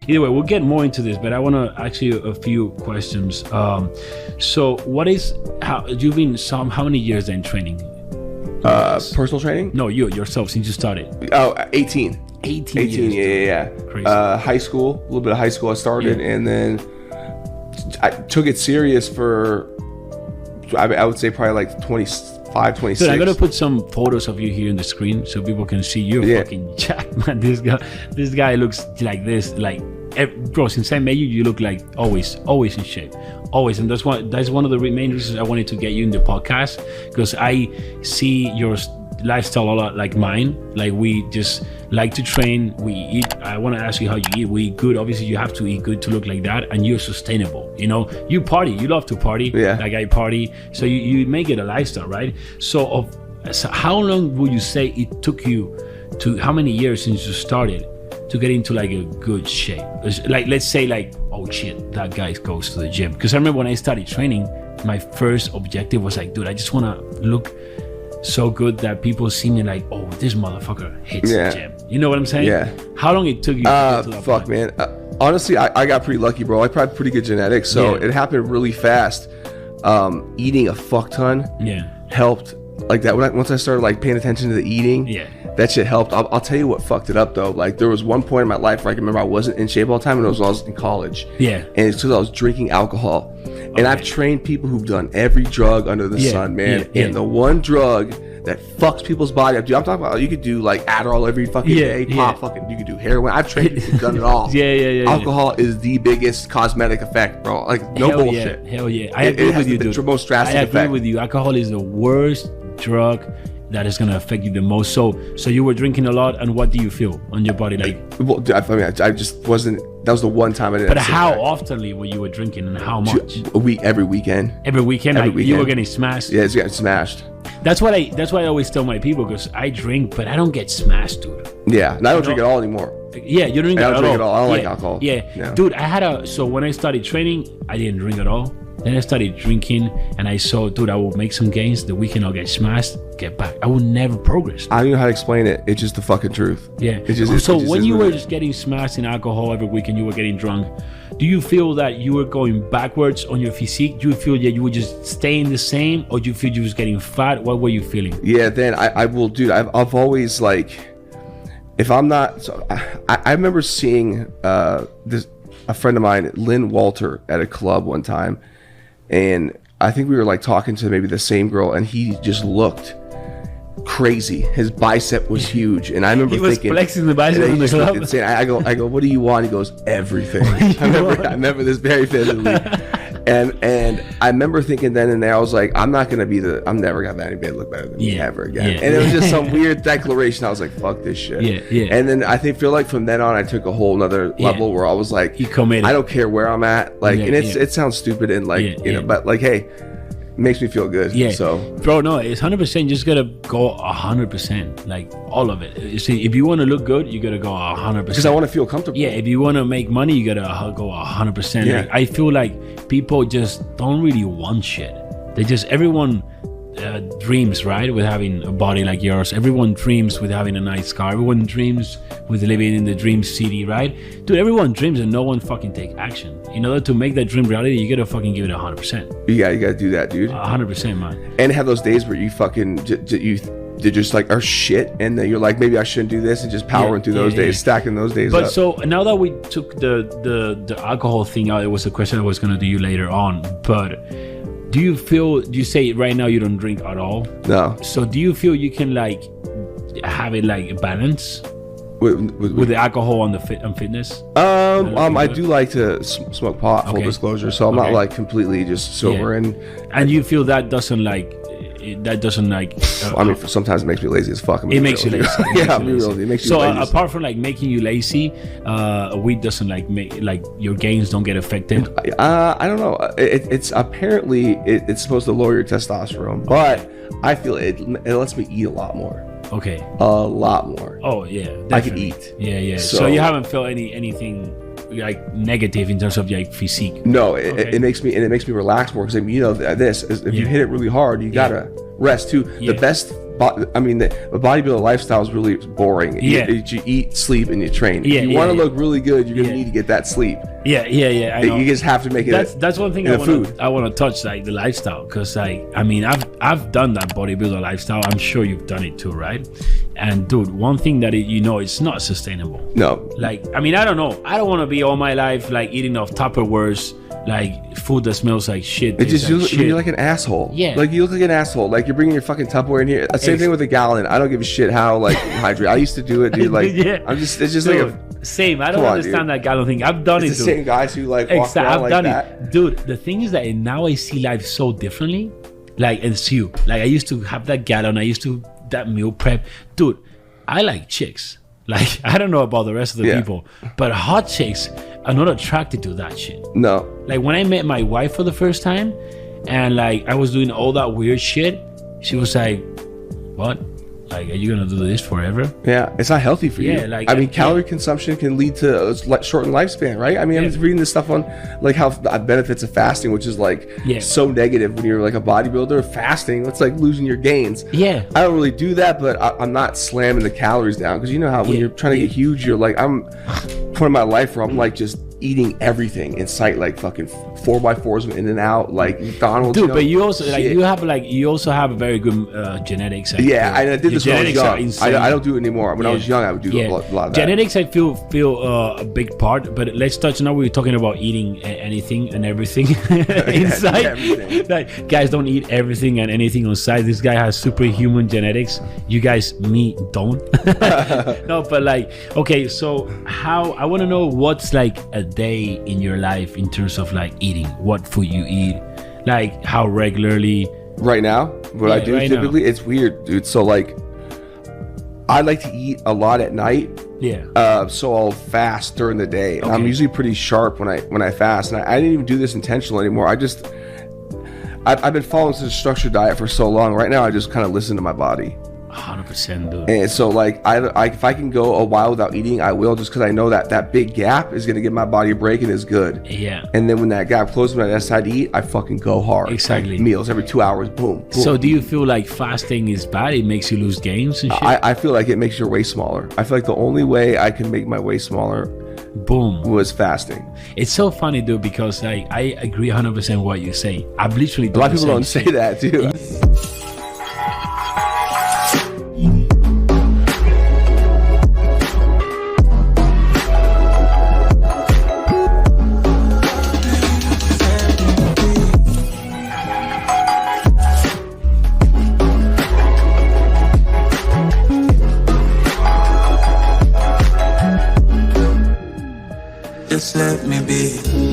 Either way, we'll get more into this, but I want to ask you a few questions. So you've been how many years then training? Personal training? No, yourself, since you started. Oh, 18. 18 years. Yeah. Crazy. High school, a little bit of high school I started, and then I took it serious for, I would say probably like 25, 26. Dude, I'm gonna put some photos of you here in the screen so people can see you're fucking jacked, man. This guy looks like this, like, bro, since I met you, you look like always in shape, always. And that's one of the main reasons I wanted to get you in the podcast, because I see your lifestyle a lot like mine. Like, we just like to train, we eat. I want to ask you how you eat. We eat good. Obviously you have to eat good to look like that, and you're sustainable. You know, you party, you love to party. Like I party, so you make it a lifestyle, right? So how long would you say it took you to, how many years since you started to get into like a good shape? Like, let's say like, oh shit, that guy goes to the gym. Because I remember when I started training, my first objective was like, dude, I just want to look so good that people see me like, oh, this motherfucker hits the gym. You know what I'm saying? Yeah. How long it took you to get to that point? Man. Honestly, I got pretty lucky, bro. I probably pretty good genetics, so it happened really fast. Eating a fuck ton helped. Like that, once I started like paying attention to the eating, that shit helped. I'll tell you what fucked it up though. Like, there was one point in my life where I can remember I wasn't in shape all the time, and it was when I was in college. And it's because I was drinking alcohol. And I've trained people who've done every drug under the sun, man. And the one drug that fucks people's body up, dude, I'm talking about, you could do like Adderall every fucking day, fucking, you could do heroin. I've trained people who've done it all. Alcohol is the biggest cosmetic effect, bro. Like, no bullshit. Hell yeah. I agree with you, dude. The most drastic effect. I agree with you. Alcohol is the worst drug that is gonna affect you the most. So you were drinking a lot, and what do you feel on your body? Like, well, I mean, I just wasn't. That was the one time I didn't. But how oftenly were you drinking, and how much? Every weekend. Every weekend, you were getting smashed. Yeah, it's getting smashed. That's what I always tell my people, because I drink, but I don't get smashed, dude. Yeah, and I don't drink at all anymore. Yeah, you don't drink at all. I don't like alcohol. Yeah, dude, so when I started training, I didn't drink at all. Then I started drinking, and I saw, dude, I will make some gains. The weekend I'll get smashed, get back. I will never progress. I don't know how to explain it. It's just the fucking truth. Yeah. So when you were just getting smashed in alcohol every weekend, you were getting drunk. Do you feel that you were going backwards on your physique? Do you feel that you were just staying the same, or do you feel you was getting fat? What were you feeling? Yeah, then I will, dude. I've always, like, if I'm not, so I remember seeing a friend of mine, Lynn Walter, at a club one time. And I think we were like talking to maybe the same girl, and he just looked crazy. His bicep was huge, and I remember thinking, he was flexing the bicep in the club. Insane. I go, what do you want? He goes, everything. I remember this very vividly. And I remember thinking then and there, I was like, I'm never gonna have anybody look better than me ever again. And it was just some weird declaration. I was like, fuck this shit. And then I feel like from then on, I took a whole nother level where I was like, I don't care where I'm at. Like, and it sounds stupid and like, you know, but like, hey, it makes me feel good. So, bro, no, it's 100%. Just gotta go 100%, like all of it. You see, if you want to look good, you gotta go 100%. Because I want to feel comfortable. Yeah, if you want to make money, you gotta go 100%. Yeah. Like, I feel like people just don't really want shit. Everyone dreams, right, with having a body like yours. Everyone dreams with having a nice car. Everyone dreams with living in the dream city, right? Dude, everyone dreams and no one fucking take action. In order to make that dream reality, you gotta fucking give it 100%. Yeah, you gotta do that, dude. 100%, man. And have those days where you fucking they just like are shit, and then you're like, maybe I shouldn't do this, and just powering through those days, stacking those days up. But so now that we took the alcohol thing out, it was a question I was gonna do you later on, but do you say right now you don't drink at all? No. So do you feel you can like have it like a balance with the alcohol and fitness? I do like to smoke pot, full disclosure, so I'm not like completely just sober. And you feel that doesn't like I mean, sometimes it makes me lazy as fuck. It makes you lazy. Yeah, it makes you so lazy. Apart from like making you lazy, weed doesn't like make like your gains don't get affected. I don't know. It's apparently it's supposed to lower your testosterone, but I feel it lets me eat a lot more. Okay. A lot more. Oh yeah, definitely. I can eat. Yeah. So you haven't felt anything like negative in terms of like physique? No, it makes me relax more, because you know this is, if you hit it really hard, you gotta rest too. The best I mean, the bodybuilder lifestyle is really boring. You eat, sleep, and you train. If you want to look really good, you're gonna need to get that sleep. I know. You just have to make it. That's one thing I want to touch, like the lifestyle, because I mean, I've done that bodybuilder lifestyle. I'm sure you've done it too, right? And dude, one thing that it's not sustainable. No. Like, I mean, I don't know. I don't want to be all my life like eating off Tupperwares, like food that smells like shit. It just you're like an asshole. Yeah. Like you look like an asshole. Like you're bringing your fucking Tupperware in here. Same thing with a gallon. I don't give a shit how like hydrate. I used to do it, dude. Like it's just dude, like same. I don't understand that gallon thing. I've done it. It's the same guys who like walk around like that. Dude, the thing is that now I see life so differently. Like, it's you. Like I used to have that gallon. I used to that meal prep. Dude, I like chicks. Like, I don't know about the rest of the people, but hot chicks are not attracted to that shit. No. Like, when I met my wife for the first time, and like I was doing all that weird shit, she was like, "What? Like, are you gonna do this forever?" Yeah, it's not healthy for you. Yeah, like I mean, calorie consumption can lead to shortened lifespan, right? I mean, I'm just reading this stuff on like how the benefits of fasting, which is like so negative when you're like a bodybuilder. Fasting, it's like losing your gains. Yeah, I don't really do that, but I'm not slamming the calories down because you know how when you're trying to get huge, you're like I'm point in my life where I'm like just eating everything in sight, like fucking 4x4s in and out, like McDonald's. Dude, but you also you also have a very good genetics. I did this when I was young. I don't do it anymore. When I was young, I would do a lot of that. Genetics, I feel a big part. But let's touch now. We're talking about eating anything and everything inside. Everything. Like, guys don't eat everything and anything on site. This guy has superhuman genetics. You guys, me, don't. No, but like, okay, so I want to know what's like a day in your life in terms of like eating, what food you eat, like how regularly. Right now, what I do typically, it's weird, dude. So like, I like to eat a lot at night. So I'll fast during the day. And I'm usually pretty sharp when I fast, and I didn't even do this intentional anymore. I've been following such a structured diet for so long. Right now, I just kind of listen to my body. 100%, dude. And so like if I can go a while without eating, I will, just because I know that big gap is going to give my body a break and is good. And then when that gap closes, when I decide to eat, I fucking go hard. Exactly. Like meals every 2 hours, boom. So do you feel like fasting is bad? It makes you lose gains and shit? I feel like it makes your waist smaller. I feel like the only way I can make my waist smaller was fasting. It's so funny, dude, because I agree 100% with what you say. I've literally a lot of people don't say that too. Just let me be.